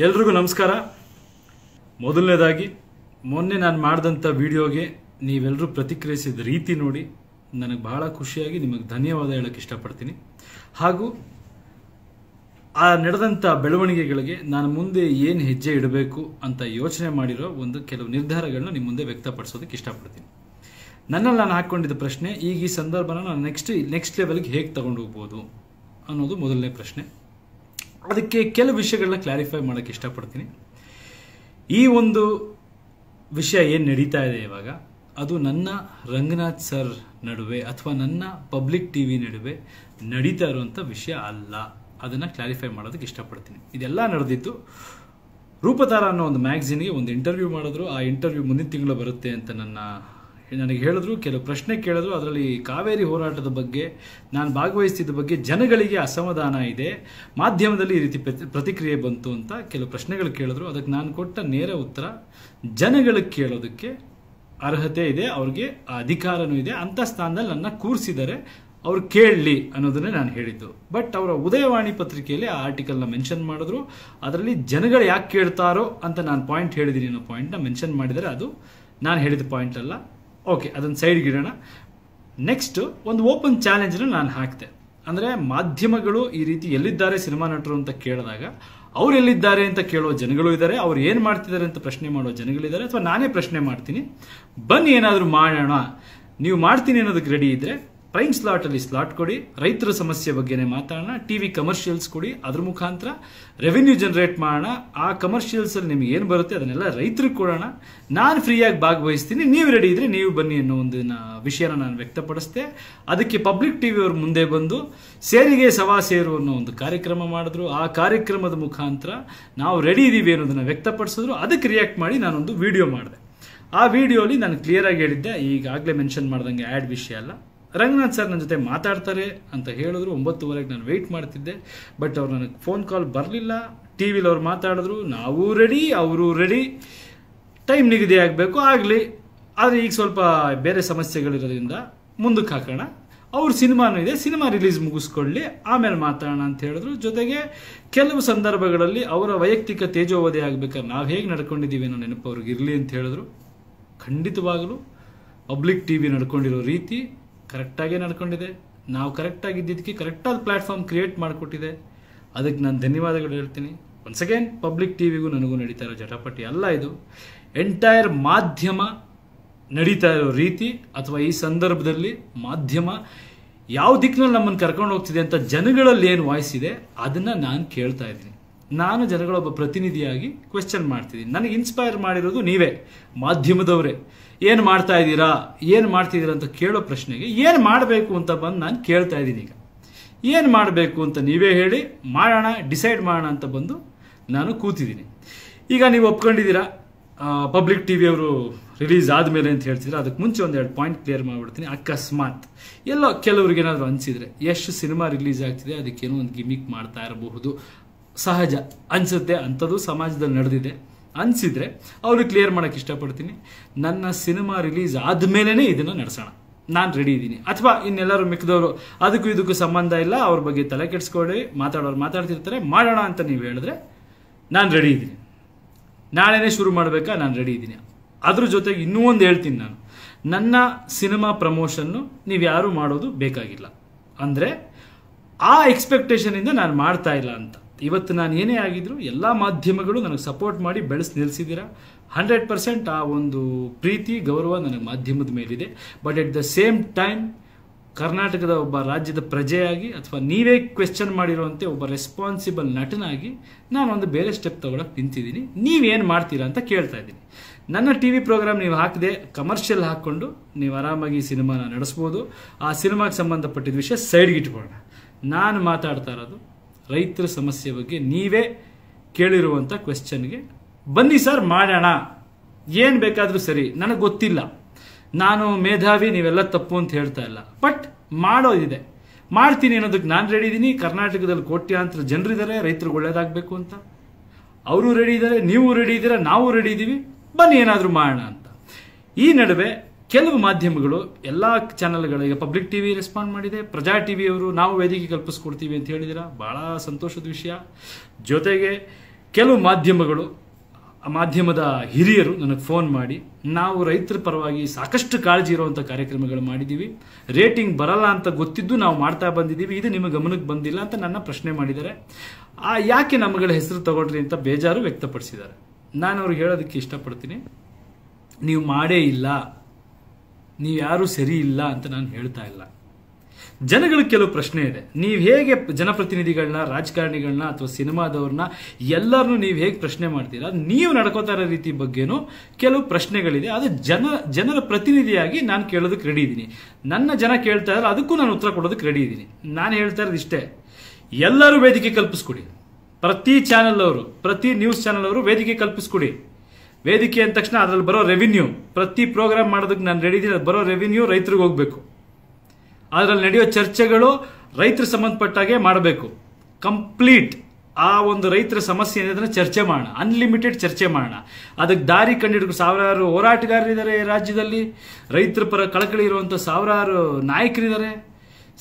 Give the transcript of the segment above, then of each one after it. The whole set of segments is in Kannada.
ಎಲ್ರಿಗೂ ನಮಸ್ಕಾರ. ಮೊದಲನೇದಾಗಿ ಮೊನ್ನೆ ನಾನು ಮಾಡಿದಂಥ ವಿಡಿಯೋಗೆ ನೀವೆಲ್ಲರೂ ಪ್ರತಿಕ್ರಿಯಿಸಿದ ರೀತಿ ನೋಡಿ ನನಗೆ ಬಹಳ ಖುಷಿಯಾಗಿ ನಿಮಗೆ ಧನ್ಯವಾದ ಹೇಳಕ್ಕೆ ಇಷ್ಟಪಡ್ತೀನಿ. ಹಾಗೂ ಆ ನಡೆದಂಥ ಬೆಳವಣಿಗೆಗಳಿಗೆ ನಾನು ಮುಂದೆ ಏನು ಹೆಜ್ಜೆ ಇಡಬೇಕು ಅಂತ ಯೋಚನೆ ಮಾಡಿರೋ ಕೆಲವು ನಿರ್ಧಾರಗಳನ್ನ ನಿಮ್ಮ ಮುಂದೆ ವ್ಯಕ್ತಪಡಿಸೋದಕ್ಕೆ ಇಷ್ಟಪಡ್ತೀನಿ. ನನ್ನಲ್ಲಿ ನಾನು ಹಾಕ್ಕೊಂಡಿದ್ದ ಪ್ರಶ್ನೆ, ಈಗ ಈ ಸಂದರ್ಭನ ನಾನು ನೆಕ್ಸ್ಟ್ ಲೆವೆಲ್ಗೆ ಹೇಗೆ ತಗೊಂಡು ಹೋಗ್ಬೋದು ಅನ್ನೋದು ಮೊದಲನೇ ಪ್ರಶ್ನೆ. ಅದಕ್ಕೆ ಕೆಲವು ವಿಷಯಗಳನ್ನ ಕ್ಲಾರಿಫೈ ಮಾಡೋಕ್ಕೆ ಇಷ್ಟಪಡ್ತೀನಿ. ಈ ಒಂದು ವಿಷಯ ಏನು ನಡೀತಾ ಇದೆ ಇವಾಗ, ಅದು ನನ್ನ ರಂಗನಾಥ್ ಸರ್ ನಡುವೆ ಅಥವಾ ನನ್ನ ಪಬ್ಲಿಕ್ ಟಿವಿ ನಡುವೆ ನಡೀತಾ ಇರುವಂಥ ವಿಷಯ ಅಲ್ಲ. ಅದನ್ನು ಕ್ಲಾರಿಫೈ ಮಾಡೋದಕ್ಕೆ ಇಷ್ಟಪಡ್ತೀನಿ. ಇದೆಲ್ಲ ನಡೆದಿತ್ತು ರೂಪತಾರ ಅನ್ನೋ ಒಂದು ಮ್ಯಾಗಝಿನ್ಗೆ ಒಂದು ಇಂಟರ್ವ್ಯೂ ಮಾಡಿದ್ರು. ಆ ಇಂಟರ್ವ್ಯೂ ಮುಂದಿನ ತಿಂಗಳು ಬರುತ್ತೆ ಅಂತ ನನಗೆ ಹೇಳಿದ್ರು. ಕೆಲವು ಪ್ರಶ್ನೆ ಕೇಳಿದ್ರು. ಅದರಲ್ಲಿ ಕಾವೇರಿ ಹೋರಾಟದ ಬಗ್ಗೆ, ನಾನು ಭಾಗವಹಿಸ್ತಿದ್ದ ಬಗ್ಗೆ ಜನಗಳಿಗೆ ಅಸಮಾಧಾನ ಇದೆ, ಮಾಧ್ಯಮದಲ್ಲಿ ಈ ರೀತಿ ಪ್ರತಿಕ್ರಿಯೆ ಬಂತು ಅಂತ ಕೆಲವು ಪ್ರಶ್ನೆಗಳು ಕೇಳಿದ್ರು. ಅದಕ್ಕೆ ನಾನು ಕೊಟ್ಟ ನೇರ ಉತ್ತರ, ಜನಗಳಿಗೆ ಕೇಳೋದಕ್ಕೆ ಅರ್ಹತೆ ಇದೆ, ಅವ್ರಿಗೆ ಅಧಿಕಾರನೂ ಇದೆ, ಅಂಥ ಸ್ಥಾನದಲ್ಲಿ ನನ್ನ ಕೂರಿಸಿದ್ದಾರೆ, ಅವ್ರು ಕೇಳಲಿ ಅನ್ನೋದನ್ನೇ ನಾನು ಹೇಳಿದ್ದು. ಬಟ್ ಅವರ ಉದಯವಾಣಿ ಪತ್ರಿಕೆಯಲ್ಲಿ ಆ ಆರ್ಟಿಕಲ್ನ ಮೆನ್ಷನ್ ಮಾಡಿದ್ರು. ಅದರಲ್ಲಿ ಜನಗಳು ಯಾಕೆ ಕೇಳ್ತಾರೋ ಅಂತ ನಾನು ಪಾಯಿಂಟ್ ಹೇಳಿದ್ದೀನಿ ಅನ್ನೋ ಪಾಯಿಂಟ್ನ ಮೆನ್ಷನ್ ಮಾಡಿದರೆ ಅದು ನಾನು ಹೇಳಿದ ಪಾಯಿಂಟ್ ಅಲ್ಲ. ಓಕೆ, ಅದನ್ನು ಸೈಡ್ಗೆ ಇಡೋಣ. ನೆಕ್ಸ್ಟ್ ಒಂದು ಓಪನ್ ಚಾಲೆಂಜ್ನ ನಾನು ಹಾಕ್ತೆ. ಅಂದರೆ ಮಾಧ್ಯಮಗಳು ಈ ರೀತಿ ಎಲ್ಲಿದ್ದಾರೆ ಸಿನಿಮಾ ನಟರು ಅಂತ ಕೇಳಿದಾಗ ಅವ್ರು ಎಲ್ಲಿದ್ದಾರೆ ಅಂತ ಕೇಳೋ ಜನಗಳು ಇದ್ದಾರೆ, ಅವ್ರು ಏನು ಮಾಡ್ತಿದ್ದಾರೆ ಅಂತ ಪ್ರಶ್ನೆ ಮಾಡೋ ಜನಗಳಿದ್ದಾರೆ, ಅಥವಾ ನಾನೇ ಪ್ರಶ್ನೆ ಮಾಡ್ತೀನಿ, ಬನ್ನಿ ಏನಾದರೂ ಮಾಡೋಣ, ನೀವು ಮಾಡ್ತೀನಿ ಅನ್ನೋದಕ್ಕೆ ರೆಡಿ ಇದ್ದರೆ ಪ್ರೈಮ್ ಸ್ಲಾಟಲ್ಲಿ ಸ್ಲಾಟ್ ಕೊಡಿ, ರೈತರ ಸಮಸ್ಯೆ ಬಗ್ಗೆನೇ ಮಾತಾಡೋಣ, ಟಿವಿ ಕಮರ್ಷಿಯಲ್ಸ್ ಕೊಡಿ, ಅದ್ರ ಮುಖಾಂತರ ರೆವೆನ್ಯೂ ಜನರೇಟ್ ಮಾಡೋಣ, ಆ ಕಮರ್ಷಿಯಲ್ಸಲ್ಲಿ ನಿಮಗೆ ಏನು ಬರುತ್ತೆ ಅದನ್ನೆಲ್ಲ ರೈತರಿಗೆ ಕೊಡೋಣ, ನಾನು ಫ್ರೀಯಾಗಿ ಭಾಗವಹಿಸ್ತೀನಿ, ನೀವು ರೆಡಿ ಇದ್ರೆ ನೀವು ಬನ್ನಿ ಅನ್ನೋ ಒಂದು ವಿಷಯನ ನಾನು ವ್ಯಕ್ತಪಡಿಸ್ದೆ. ಅದಕ್ಕೆ ಪಬ್ಲಿಕ್ ಟಿವಿ ಅವರು ಮುಂದೆ ಬಂದು ಸೇರಿಗೆ ಸವಾ ಸೇರು ಅನ್ನೋ ಒಂದು ಕಾರ್ಯಕ್ರಮ ಮಾಡಿದ್ರು. ಆ ಕಾರ್ಯಕ್ರಮದ ಮುಖಾಂತರ ನಾವು ರೆಡಿ ಇದ್ದೀವಿ ಅನ್ನೋದನ್ನ ವ್ಯಕ್ತಪಡಿಸಿದ್ರು. ಅದಕ್ಕೆ ರಿಯಾಕ್ಟ್ ಮಾಡಿ ನಾನೊಂದು ವಿಡಿಯೋ ಮಾಡಿದೆ. ಆ ವಿಡಿಯೋಲಿ ನಾನು ಕ್ಲಿಯರ್ ಆಗಿ ಹೇಳಿದ್ದೆ, ಈಗಾಗಲೇ ಮೆನ್ಷನ್ ಮಾಡ್ದಂಗೆ ಆ್ಯಡ್ ವಿಷಯ ಅಲ್ಲ, ರಂಗನಾಥ್ ಸರ್ ನನ್ನ ಜೊತೆ ಮಾತಾಡ್ತಾರೆ ಅಂತ ಹೇಳಿದ್ರು. 9:30 ನಾನು ವೆಯ್ಟ್ ಮಾಡ್ತಿದ್ದೆ. ಬಟ್ ಅವ್ರು ನನಗೆ ಫೋನ್ ಕಾಲ್ ಬರಲಿಲ್ಲ. ಟಿ ವಿಲಿ ಅವ್ರು ಮಾತಾಡಿದ್ರು, ನಾವು ರೆಡಿ, ಅವರು ರೆಡಿ, ಟೈಮ್ ನಿಗದಿ ಆಗಬೇಕು, ಆಗಲಿ, ಆದರೆ ಈಗ ಸ್ವಲ್ಪ ಬೇರೆ ಸಮಸ್ಯೆಗಳಿರೋದ್ರಿಂದ ಮುಂದಕ್ಕೆ ಹಾಕೋಣ, ಅವ್ರ ಸಿನಿಮಾನೂ ಇದೆ, ಸಿನಿಮಾ ರಿಲೀಸ್ ಮುಗಿಸ್ಕೊಳ್ಳಿ, ಆಮೇಲೆ ಮಾತಾಡೋಣ ಅಂತ ಹೇಳಿದ್ರು. ಜೊತೆಗೆ ಕೆಲವು ಸಂದರ್ಭಗಳಲ್ಲಿ ಅವರ ವೈಯಕ್ತಿಕ ತೇಜೋವಧಿ ಆಗ್ಬೇಕಾದ್ರೆ ನಾವು ಹೇಗೆ ನಡ್ಕೊಂಡಿದ್ದೀವಿ ಅನ್ನೋ ನೆನಪು ಅವ್ರಿಗೆ ಇರಲಿ ಅಂತ ಹೇಳಿದ್ರು. ಖಂಡಿತವಾಗಲೂ ಪಬ್ಲಿಕ್ ಟಿವಿ ನಡ್ಕೊಂಡಿರೋ ರೀತಿ ಕರೆಕ್ಟಾಗೇ ನಡ್ಕೊಂಡಿದೆ. ನಾವು ಕರೆಕ್ಟಾಗಿದ್ದಕ್ಕೆ ಕರೆಕ್ಟಾದ ಪ್ಲ್ಯಾಟ್ಫಾರ್ಮ್ ಕ್ರಿಯೇಟ್ ಮಾಡಿಕೊಟ್ಟಿದೆ. ಅದಕ್ಕೆ ನಾನು ಧನ್ಯವಾದಗಳು ಹೇಳ್ತೀನಿ. ಒನ್ಸ್ ಅಗೇನ್ ಪಬ್ಲಿಕ್ ಟಿವಿಗೂ ನನಗೂ ನಡೀತಾ ಇರೋ ಜಟಾಪಟಿ ಅಲ್ಲ ಇದು. ಎಂಟೈರ್ ಮಾಧ್ಯಮ ನಡೀತಾ ಇರೋ ರೀತಿ ಅಥವಾ ಈ ಸಂದರ್ಭದಲ್ಲಿ ಮಾಧ್ಯಮ ಯಾವ ದಿಕ್ಕಿನಲ್ಲಿ ನಮ್ಮನ್ನು ಕರ್ಕೊಂಡು ಹೋಗ್ತಿದೆ ಅಂತ ಜನಗಳಲ್ಲಿ ಏನು ವಾಯ್ಸ್ ಇದೆ ಅದನ್ನು ನಾನು ಕೇಳ್ತಾ ಇದ್ದೀನಿ. ನಾನು ಜನಗಳೊಬ್ಬ ಪ್ರತಿನಿಧಿಯಾಗಿ ಕ್ವೆಶ್ಚನ್ ಮಾಡ್ತಿದ್ದೀನಿ. ನನಗೆ ಇನ್ಸ್ಪೈರ್ ಮಾಡಿರೋದು ನೀವೇ, ಮಾಧ್ಯಮದವರೇ. ಏನು ಮಾಡ್ತಾ ಇದ್ದೀರಾ, ಏನು ಮಾಡ್ತಿದ್ದೀರಾ ಅಂತ ಕೇಳೋ ಪ್ರಶ್ನೆಗೆ ಏನು ಮಾಡಬೇಕು ಅಂತ ಬಂದು ನಾನು ಕೇಳ್ತಾ ಇದ್ದೀನಿ. ಈಗ ಏನು ಮಾಡಬೇಕು ಅಂತ ನೀವೇ ಹೇಳಿ, ಮಾಡೋಣ, ಡಿಸೈಡ್ ಮಾಡೋಣ ಅಂತ ಬಂದು ನಾನು ಕೂತಿದ್ದೀನಿ. ಈಗ ನೀವು ಒಪ್ಕೊಂಡಿದ್ದೀರಾ ಪಬ್ಲಿಕ್ ಟಿವಿ ಅವರು ರಿಲೀಸ್ ಆದಮೇಲೆ ಅಂತ ಹೇಳ್ತಿದ್ರೆ, ಅದಕ್ಕೆ ಮುಂಚೆ ಒಂದೆರಡು ಪಾಯಿಂಟ್ ಕ್ಲಿಯರ್ ಮಾಡಿಬಿಡ್ತೀನಿ. ಅಕಸ್ಮಾತ್ ಎಲ್ಲೋ ಕೆಲವ್ರಿಗೆ ಏನಾದರೂ ಅನಿಸಿದರೆ, ಎಷ್ಟು ಸಿನಿಮಾ ರಿಲೀಸ್ ಆಗ್ತಿದೆ ಅದಕ್ಕೇನೋ ಒಂದು ಗಿಮಿಕ್ ಮಾಡ್ತಾ ಇರಬಹುದು, ಸಹಜ ಅನಿಸುತ್ತೆ, ಅಂಥದ್ದು ಸಮಾಜದಲ್ಲಿ ನಡೆದಿದೆ ಅನಿಸಿದರೆ ಅವ್ರಿಗೆ ಕ್ಲಿಯರ್ ಮಾಡೋಕ್ಕೆ ಇಷ್ಟಪಡ್ತೀನಿ. ನನ್ನ ಸಿನಿಮಾ ರಿಲೀಸ್ ಆದಮೇಲೆ ಇದನ್ನು ನಡೆಸೋಣ, ನಾನು ರೆಡಿ ಇದ್ದೀನಿ. ಅಥವಾ ಇನ್ನೆಲ್ಲರೂ ಮಿಕ್ಕಿದವರು ಅದಕ್ಕೂ ಇದಕ್ಕೂ ಸಂಬಂಧ ಇಲ್ಲ, ಅವ್ರ ಬಗ್ಗೆ ತಲೆ ಕೆಡಿಸ್ಕೊಳ್ಳಿ, ಮಾತಾಡೋರು ಮಾತಾಡ್ತಿರ್ತಾರೆ, ಮಾಡೋಣ ಅಂತ ನೀವು ಹೇಳಿದ್ರೆ ನಾನು ರೆಡಿ ಇದ್ದೀನಿ. ನಾಳೆನೇ ಶುರು ಮಾಡಬೇಕಾ, ನಾನು ರೆಡಿ ಇದ್ದೀನಿ. ಅದ್ರ ಜೊತೆಗೆ ಇನ್ನೂ ಒಂದು ಹೇಳ್ತೀನಿ, ನಾನು ನನ್ನ ಸಿನಿಮಾ ಪ್ರಮೋಷನ್ನು ನೀವು ಯಾರೂ ಮಾಡೋದು ಬೇಕಾಗಿಲ್ಲ. ಅಂದರೆ ಆ ಎಕ್ಸ್ಪೆಕ್ಟೇಷನಿಂದ ನಾನು ಮಾಡ್ತಾ ಇಲ್ಲ ಅಂತ. ಇವತ್ತು ನಾನು ಏನೇ ಆಗಿದ್ರು ಎಲ್ಲ ಮಾಧ್ಯಮಗಳು ನನಗೆ ಸಪೋರ್ಟ್ ಮಾಡಿ ಬೆಳೆಸಿ ನಿಲ್ಲಿಸಿದ್ದೀರಾ. 100% ಆ ಒಂದು ಪ್ರೀತಿ ಗೌರವ ನನಗೆ ಮಾಧ್ಯಮದ ಮೇಲಿದೆ. But at the same time ಕರ್ನಾಟಕದ ಒಬ್ಬ ರಾಜ್ಯದ ಪ್ರಜೆಯಾಗಿ ಅಥವಾ ನೀವೇ ಕ್ವೆಶ್ಚನ್ ಮಾಡಿರುವಂತೆ ಒಬ್ಬ ರೆಸ್ಪಾನ್ಸಿಬಲ್ ನಟನಾಗಿ ನಾನು ಒಂದು ಬೇರೆ ಸ್ಟೆಪ್ ತಗೊಳಕ್ಕೆ ನಿಂತಿದ್ದೀನಿ. ನೀವೇನು ಮಾಡ್ತೀರಾ ಅಂತ ಕೇಳ್ತಾ ಇದ್ದೀನಿ. ನನ್ನ ಟಿ ವಿ ಪ್ರೋಗ್ರಾಮ್ ನೀವು ಹಾಕದೆ ಕಮರ್ಷಿಯಲ್ ಹಾಕ್ಕೊಂಡು ನೀವು ಆರಾಮಾಗಿ ಸಿನಿಮಾನ ನಡೆಸ್ಬೋದು. ಆ ಸಿನಿಮಾಗೆ ಸಂಬಂಧಪಟ್ಟಿದ್ದ ವಿಷಯ ಸೈಡ್ಗೆ ಇಟ್ಕೊಳ್ಳೋಣ. ನಾನು ಮಾತಾಡ್ತಾ ಇರೋದು ರೈತರ ಸಮಸ್ಯೆ ಬಗ್ಗೆ. ನೀವೇ ಕೇಳಿರುವಂಥ ಕ್ವೆಶ್ಚನ್ಗೆ ಬನ್ನಿ ಸರ್ ಮಾಡೋಣ, ಏನು ಬೇಕಾದರೂ ಸರಿ, ನನಗೆ ಗೊತ್ತಿಲ್ಲ, ನಾನು ಮೇಧಾವಿ, ನೀವೆಲ್ಲ ತಪ್ಪು ಅಂತ ಹೇಳ್ತಾ ಇಲ್ಲ, ಬಟ್ ಮಾಡೋದಿದೆ, ಮಾಡ್ತೀನಿ ಅನ್ನೋದಕ್ಕೆ ನಾನು ರೆಡಿ ಇದ್ದೀನಿ. ಕರ್ನಾಟಕದಲ್ಲಿ ಕೋಟ್ಯಾಂತರ ಜನರಿದ್ದಾರೆ ರೈತರಿಗೆ ಒಳ್ಳೇದಾಗಬೇಕು ಅಂತ, ಅವರು ರೆಡಿ ಇದ್ದಾರೆ, ನೀವು ರೆಡಿ ಇದ್ದೀರಾ, ನಾವು ರೆಡಿ ಇದ್ದೀವಿ, ಬನ್ನಿ ಏನಾದರೂ ಮಾಡೋಣ ಅಂತ. ಈ ನಡುವೆ ಕೆಲವು ಮಾಧ್ಯಮಗಳು ಎಲ್ಲ ಚಾನೆಲ್ಗಳಿಗೆ ಪಬ್ಲಿಕ್ ಟಿವಿ ರೆಸ್ಪಾಂಡ್ ಮಾಡಿದೆ. ಪ್ರಜಾ ಟಿವಿ ಅವರು ನಾವು ವೇದಿಕೆ ಕಲ್ಪಿಸ್ಕೊಡ್ತೀವಿ ಅಂತ ಹೇಳಿದಿರ, ಬಹಳ ಸಂತೋಷದ ವಿಷಯ. ಜೊತೆಗೆ ಕೆಲವು ಮಾಧ್ಯಮದ ಹಿರಿಯರು ನನಗೆ ಫೋನ್ ಮಾಡಿ, ನಾವು ರೈತರ ಪರವಾಗಿ ಸಾಕಷ್ಟು ಕಾಳಜಿ ಇರುವಂಥ ಕಾರ್ಯಕ್ರಮಗಳು ಮಾಡಿದ್ದೀವಿ, ರೇಟಿಂಗ್ ಬರಲ್ಲ ಅಂತ ಗೊತ್ತಿದ್ದು ನಾವು ಮಾಡ್ತಾ ಬಂದಿದ್ದೀವಿ, ಇದು ನಿಮ್ಮ ಗಮನಕ್ಕೆ ಬಂದಿಲ್ಲ ಅಂತ ನನ್ನ ಪ್ರಶ್ನೆ ಮಾಡಿದ್ದಾರೆ. ಯಾಕೆ ನಮ್ಮಗಳ ಹೆಸರು ತಗೊಂಡ್ರಿ ಅಂತ ಬೇಜಾರು ವ್ಯಕ್ತಪಡಿಸಿದ್ದಾರೆ. ನಾನು ಅವ್ರಿಗೆ ಹೇಳೋದಕ್ಕೆ ಇಷ್ಟಪಡ್ತೀನಿ, ನೀವು ಮಾಡೇ ಇಲ್ಲ, ನೀವು ಯಾರೂ ಸರಿ ಇಲ್ಲ ಅಂತ ನಾನು ಹೇಳ್ತಾ ಇಲ್ಲ. ಜನಗಳಿಗೆ ಕೆಲವು ಪ್ರಶ್ನೆ ಇದೆ. ನೀವು ಹೇಗೆ ಜನಪ್ರತಿನಿಧಿಗಳನ್ನ, ರಾಜಕಾರಣಿಗಳನ್ನ ಅಥವಾ ಸಿನಿಮಾದವ್ರನ್ನ ಎಲ್ಲರನ್ನೂ ನೀವು ಹೇಗೆ ಪ್ರಶ್ನೆ ಮಾಡ್ತೀರಾ, ನೀವು ನಡ್ಕೋತಾ ಇರೋ ರೀತಿ ಬಗ್ಗೆನೂ ಕೆಲವು ಪ್ರಶ್ನೆಗಳಿದೆ. ಅದು ಜನರ ಪ್ರತಿನಿಧಿಯಾಗಿ ನಾನು ಕೇಳೋದಕ್ಕೆ ರೆಡಿ ಇದ್ದೀನಿ. ನನ್ನ ಜನ ಕೇಳ್ತಾ ಇದ್ದಾರೆ, ಅದಕ್ಕೂ ನಾನು ಉತ್ತರ ಕೊಡೋದಕ್ಕೆ ರೆಡಿ ಇದ್ದೀನಿ. ನಾನು ಹೇಳ್ತಾ ಇರೋದು ಇಷ್ಟೇ, ಎಲ್ಲರೂ ವೇದಿಕೆ ಕಲ್ಪಿಸ್ಕೊಡಿ. ಪ್ರತಿ ಚಾನೆಲ್ ಅವರು, ಪ್ರತಿ ನ್ಯೂಸ್ ಚಾನೆಲ್ ಅವರು ವೇದಿಕೆ ಕಲ್ಪಿಸ್ಕೊಡಿ. ವೇದಿಕೆ ಅಂದ ತಕ್ಷಣ ಅದ್ರಲ್ಲಿ ಬರೋ ರೆವಿನ್ಯೂ, ಪ್ರತಿ ಪ್ರೋಗ್ರಾಮ್ ಮಾಡೋದಕ್ಕೆ ನಾನು ರೆಡಿ ಇದ್ದೀನಿ. ಬರೋ ರೆವಿನ್ಯೂ ರೈತರಿಗೆ ಹೋಗ್ಬೇಕು. ಅದರಲ್ಲಿ ನಡೆಯೋ ಚರ್ಚೆಗಳು ರೈತರ ಸಂಬಂಧಪಟ್ಟಾಗೆ ಮಾಡಬೇಕು. ಕಂಪ್ಲೀಟ್ ಆ ಒಂದು ರೈತರ ಸಮಸ್ಯೆ ಏನಿದ್ರೆ ಚರ್ಚೆ ಮಾಡೋಣ, ಅನ್ಲಿಮಿಟೆಡ್ ಚರ್ಚೆ ಮಾಡೋಣ. ಅದಕ್ಕೆ ದಾರಿ ಕಂಡಿಡ್ಕೊಂಡು ಸಾವಿರಾರು ಹೋರಾಟಗಾರರಿದ್ದಾರೆ ರಾಜ್ಯದಲ್ಲಿ, ರೈತರ ಪರ ಕಳಕಳಿ ಇರುವಂಥ ಸಾವಿರಾರು ನಾಯಕರಿದ್ದಾರೆ,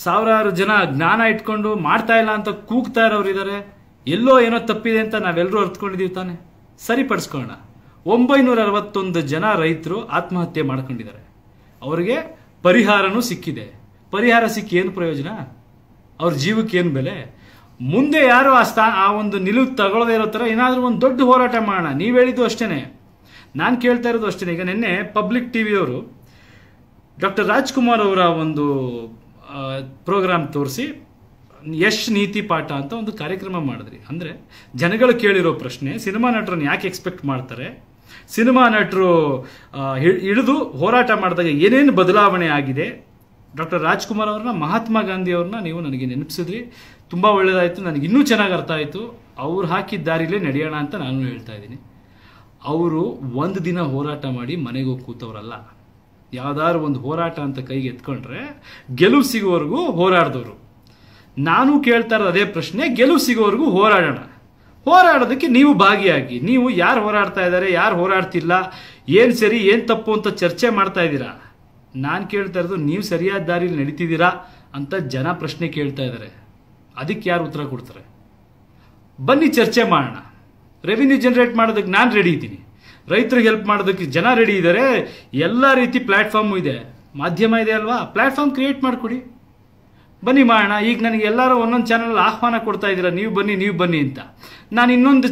ಸಾವಿರಾರು ಜನ ಜ್ಞಾನ ಇಟ್ಕೊಂಡು ಮಾಡ್ತಾ ಇಲ್ಲ ಅಂತ ಕೂಗ್ತಾ ಇರೋರಿದ್ದಾರೆ. ಎಲ್ಲೋ ಏನೋ ತಪ್ಪಿದೆ ಅಂತ ನಾವೆಲ್ಲರೂ ಅರ್ಥಕೊಂಡಿದ್ದೀವಿ ತಾನೆ, ಸರಿಪಡಿಸ್ಕೊಳ್ಳೋಣ. 961 ಜನ ರೈತರು ಆತ್ಮಹತ್ಯೆ ಮಾಡ್ಕೊಂಡಿದ್ದಾರೆ. ಅವರಿಗೆ ಪರಿಹಾರನೂ ಸಿಕ್ಕಿದೆ. ಪರಿಹಾರ ಸಿಕ್ಕಿ ಏನು ಪ್ರಯೋಜನ? ಅವ್ರ ಜೀವಕ್ಕೆ ಏನು ಬೆಲೆ? ಮುಂದೆ ಯಾರು ಆ ಒಂದು ನಿಲುವು ತಗೊಳ್ಳದೇ ಇರೋ ಥರ ಏನಾದರೂ ಒಂದು ದೊಡ್ಡ ಹೋರಾಟ ಮಾಡೋಣ. ನೀವು ಹೇಳಿದ್ದು ಅಷ್ಟೇನೆ, ನಾನು ಕೇಳ್ತಾ ಇರೋದು ಅಷ್ಟೇನೆ. ಈಗ ನಿನ್ನೆ ಪಬ್ಲಿಕ್ ಟಿವಿಯವರು ಡಾಕ್ಟರ್ ರಾಜ್ಕುಮಾರ್ ಅವರ ಒಂದು ಪ್ರೋಗ್ರಾಮ್ ತೋರಿಸಿ ಯಶ್ ನೀತಿ ಪಾಠ ಅಂತ ಒಂದು ಕಾರ್ಯಕ್ರಮ ಮಾಡಿದ್ರಿ. ಅಂದರೆ ಜನಗಳು ಕೇಳಿರೋ ಪ್ರಶ್ನೆ, ಸಿನಿಮಾ ನಟರನ್ನು ಯಾಕೆ ಎಕ್ಸ್ಪೆಕ್ಟ್ ಮಾಡ್ತಾರೆ, ಸಿನಿಮಾ ನಟರು ಹಿಡಿದು ಹೋರಾಟ ಮಾಡಿದಾಗ ಏನೇನು ಬದಲಾವಣೆ ಆಗಿದೆ. ಡಾಕ್ಟರ್ ರಾಜ್ಕುಮಾರ್ ಅವ್ರನ್ನ, ಮಹಾತ್ಮ ಗಾಂಧಿ ಅವ್ರನ್ನ ನೀವು ನನಗೆ ನೆನಪಿಸಿದ್ರಿ. ತುಂಬ ಒಳ್ಳೇದಾಯಿತು, ನನಗೆ ಇನ್ನೂ ಚೆನ್ನಾಗಿ ಅರ್ಥ ಆಯಿತು. ಅವ್ರು ಹಾಕಿದ ದಾರಿಲೇ ನಡೆಯೋಣ ಅಂತ ನಾನು ಹೇಳ್ತಾ ಇದ್ದೀನಿ. ಅವರು ಒಂದು ದಿನ ಹೋರಾಟ ಮಾಡಿ ಮನೆಗೆ ಹೋಗಿ ಕೂತವ್ರಲ್ಲ. ಯಾವ್ದಾದ್ರು ಒಂದು ಹೋರಾಟ ಅಂತ ಕೈಗೆ ಎತ್ಕೊಂಡ್ರೆ ಗೆಲುವು ಸಿಗೋವರೆಗೂ ಹೋರಾಡಿದವರು. ನಾನು ಕೇಳ್ತಾ ಇರೋದು ಅದೇ ಪ್ರಶ್ನೆ, ಗೆಲುವು ಸಿಗೋವರೆಗೂ ಹೋರಾಡೋಣ. ಹೋರಾಡೋದಕ್ಕೆ ನೀವು ಭಾಗಿಯಾಗಿ, ನೀವು ಯಾರು ಹೋರಾಡ್ತಾ ಇದ್ದಾರೆ, ಯಾರು ಹೋರಾಡ್ತಿಲ್ಲ, ಏನು ಸರಿ ಏನು ತಪ್ಪು ಅಂತ ಚರ್ಚೆ ಮಾಡ್ತಾ ಇದ್ದೀರಾ. ನಾನು ಕೇಳ್ತಾ ಇರೋದು, ನೀವು ಸರಿಯಾದ ದಾರಿಯಲ್ಲಿ ನಡೀತಿದ್ದೀರಾ ಅಂತ ಜನ ಪ್ರಶ್ನೆ ಕೇಳ್ತಾ ಇದ್ದಾರೆ. ಅದಕ್ಕೆ ಯಾರು ಉತ್ತರ ಕೊಡ್ತಾರೆ? ಬನ್ನಿ ಚರ್ಚೆ ಮಾಡೋಣ. ರೆವಿನ್ಯೂ ಜನರೇಟ್ ಮಾಡೋದಕ್ಕೆ ನಾನು ರೆಡಿ ಇದ್ದೀನಿ, ರೈತರಿಗೆ ಹೆಲ್ಪ್ ಮಾಡೋದಕ್ಕೆ ಜನ ರೆಡಿ ಇದ್ದಾರೆ. ಎಲ್ಲ ರೀತಿ ಪ್ಲಾಟ್ಫಾರ್ಮು ಇದೆ, ಮಾಧ್ಯಮ ಇದೆ ಅಲ್ವಾ, ಪ್ಲಾಟ್ಫಾರ್ಮ್ ಕ್ರಿಯೇಟ್ ಮಾಡಿಕೊಡಿ, ಬನ್ನಿ ಮಾಡೋಣ. ಈಗ ನನಗೆ ಎಲ್ಲರೂ ಒಂದೊಂದು ಚಾನಲ್ ಆಹ್ವಾನ ಕೊಡ್ತಾ ಇದ್ದೀರಾ, ನೀವು ಬನ್ನಿ ಅಂತ. ನಾನು ಇನ್ನೊಂದು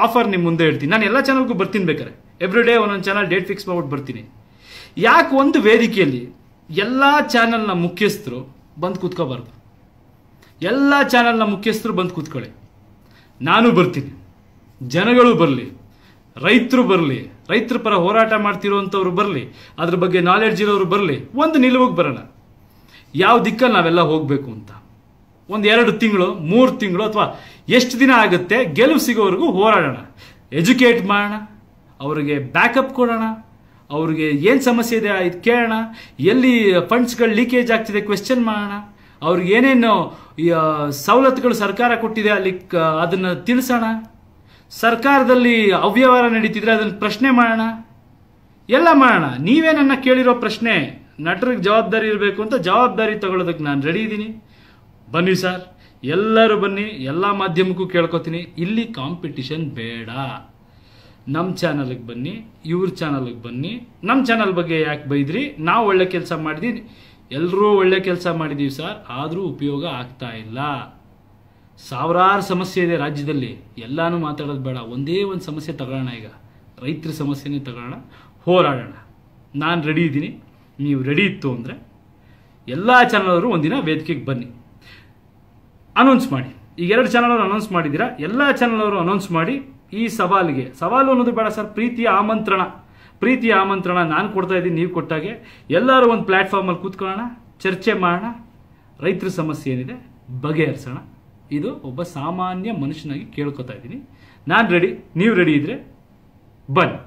ಆಫರ್ ನಿಮ್ಮ ಮುಂದೆ ಹೇಳ್ತೀನಿ. ನಾನು ಎಲ್ಲ ಚಾನಲ್ಗೂ ಬರ್ತೀನಿ, ಬೇಕಾರೆ ಎವ್ರಿ ಡೇ ಒಂದೊಂದು ಚಾನಲ್ ಡೇಟ್ ಫಿಕ್ಸ್ ಮಾಡ್ಬಿಟ್ಟು ಬರ್ತೀನಿ. ಯಾಕೆ ಒಂದು ವೇದಿಕೆಯಲ್ಲಿ ಎಲ್ಲ ಚಾನಲ್ನ ಮುಖ್ಯಸ್ಥರು ಬಂದು ಕೂತ್ಕೋಬಾರ್ದು? ಎಲ್ಲ ಚಾನಲ್ನ ಮುಖ್ಯಸ್ಥರು ಬಂದು ಕೂತ್ಕೊಳ್ಳಿ, ನಾನು ಬರ್ತೀನಿ, ಜನಗಳು ಬರಲಿ, ರೈತರು ಬರಲಿ, ರೈತರ ಪರ ಹೋರಾಟ ಮಾಡ್ತಿರೋವಂಥವ್ರು ಬರಲಿ, ಅದ್ರ ಬಗ್ಗೆ ನಾಲೆಡ್ಜ್ ಇರೋರು ಬರಲಿ. ಒಂದು ನಿಲುವಿಗೆ ಬರೋಣ, ಯಾವ ದಿಕ್ಕಲ್ಲಿ ನಾವೆಲ್ಲ ಹೋಗಬೇಕು ಅಂತ. ಒಂದು 2 ತಿಂಗಳು 3 ತಿಂಗಳು ಅಥವಾ ಎಷ್ಟು ದಿನ ಆಗುತ್ತೆ, ಗೆಲುವು ಸಿಗೋವರೆಗೂ ಹೋರಾಡೋಣ, ಎಜುಕೇಟ್ ಮಾಡೋಣ, ಅವರಿಗೆ ಬ್ಯಾಕಪ್ ಕೊಡೋಣ, ಅವ್ರಿಗೆ ಏನು ಸಮಸ್ಯೆ ಇದೆ ಇದು ಕೇಳೋಣ, ಎಲ್ಲಿ ಫಂಡ್ಸ್ಗಳು ಲೀಕೇಜ್ ಆಗ್ತಿದೆ ಕ್ವೆಶ್ಚನ್ ಮಾಡೋಣ, ಅವ್ರಿಗೆ ಏನೇನು ಸವಲತ್ತುಗಳು ಸರ್ಕಾರ ಕೊಟ್ಟಿದೆ ಅಲ್ಲಿ ಅದನ್ನು ತಿಳಿಸೋಣ, ಸರ್ಕಾರದಲ್ಲಿ ಅವ್ಯವಹಾರ ನಡೀತಿದ್ರೆ ಅದನ್ನು ಪ್ರಶ್ನೆ ಮಾಡೋಣ, ಎಲ್ಲ ಮಾಡೋಣ. ನೀವೇ ನನ್ನ ಕೇಳಿರೋ ಪ್ರಶ್ನೆ, ನಟರಿಗೆ ಜವಾಬ್ದಾರಿ ಇರಬೇಕು ಅಂತ ಜವಾಬ್ದಾರಿ ತಗೊಳ್ಳೋದಕ್ಕೆ ನಾನು ರೆಡಿ ಇದ್ದೀನಿ. ಬನ್ನಿ ಸರ್, ಎಲ್ಲರೂ ಬನ್ನಿ, ಎಲ್ಲ ಮಾಧ್ಯಮಕ್ಕೂ ಕೇಳ್ಕೊತೀನಿ, ಇಲ್ಲಿ ಕಾಂಪಿಟಿಷನ್ ಬೇಡ. ನಮ್ಮ ಚಾನಲ್ಗೆ ಬನ್ನಿ, ಇವ್ರ ಚಾನಲ್ಗೆ ಬನ್ನಿ. ನಮ್ಮ ಚಾನಲ್ ಬಗ್ಗೆ ಯಾಕೆ ಬೈದ್ರಿ? ನಾವು ಒಳ್ಳೆ ಕೆಲಸ ಮಾಡಿದ್ದೀವಿ, ಎಲ್ಲರೂ ಒಳ್ಳೆ ಕೆಲಸ ಮಾಡಿದ್ದೀವಿ ಸರ್, ಆದರೂ ಉಪಯೋಗ ಆಗ್ತಾ ಇಲ್ಲ. ಸಾವಿರಾರು ಸಮಸ್ಯೆ ಇದೆ ರಾಜ್ಯದಲ್ಲಿ, ಎಲ್ಲಾನು ಮಾತಾಡೋದು ಬೇಡ, ಒಂದೇ ಒಂದು ಸಮಸ್ಯೆ ತಗೊಳ್ಳೋಣ. ಈಗ ರೈತರ ಸಮಸ್ಯೆನೇ ತಗೊಳ್ಳೋಣ, ಹೋರಾಡೋಣ. ನಾನು ರೆಡಿ ಇದ್ದೀನಿ, ನೀವು ರೆಡಿ ಇತ್ತು ಅಂದರೆ ಎಲ್ಲ ಚಾನಲ್ ಅವರು ಒಂದಿನ ವೇದಿಕೆಗೆ ಬನ್ನಿ, ಅನೌನ್ಸ್ ಮಾಡಿ. ಈಗ 2 ಚಾನಲ್ ಅವರು ಅನೌನ್ಸ್ ಮಾಡಿದ್ದೀರಾ, ಎಲ್ಲ ಚಾನಲ್ ಅವರು ಅನೌನ್ಸ್ ಮಾಡಿ. ಈ ಸವಾಲು ಅನ್ನೋದು ಬೇಡ ಸರ್, ಪ್ರೀತಿಯ ಆಮಂತ್ರಣ ನಾನು ಕೊಡ್ತಾ ಇದ್ದೀನಿ, ನೀವು ಕೊಟ್ಟಾಗೆ. ಎಲ್ಲರೂ ಒಂದು ಪ್ಲಾಟ್ಫಾರ್ಮಲ್ಲಿ ಕೂತ್ಕೊಳ್ಳೋಣ, ಚರ್ಚೆ ಮಾಡೋಣ, ರೈತರ ಸಮಸ್ಯೆ ಏನಿದೆ ಬಗೆಹರಿಸೋಣ. ಇದು ಒಬ್ಬ ಸಾಮಾನ್ಯ ಮನುಷ್ಯನಾಗಿ ಕೇಳ್ಕೊತಾ ಇದ್ದೀನಿ. ನಾನು ರೆಡಿ, ನೀವು ರೆಡಿ ಇದ್ರೆ ಬನ್ನಿ.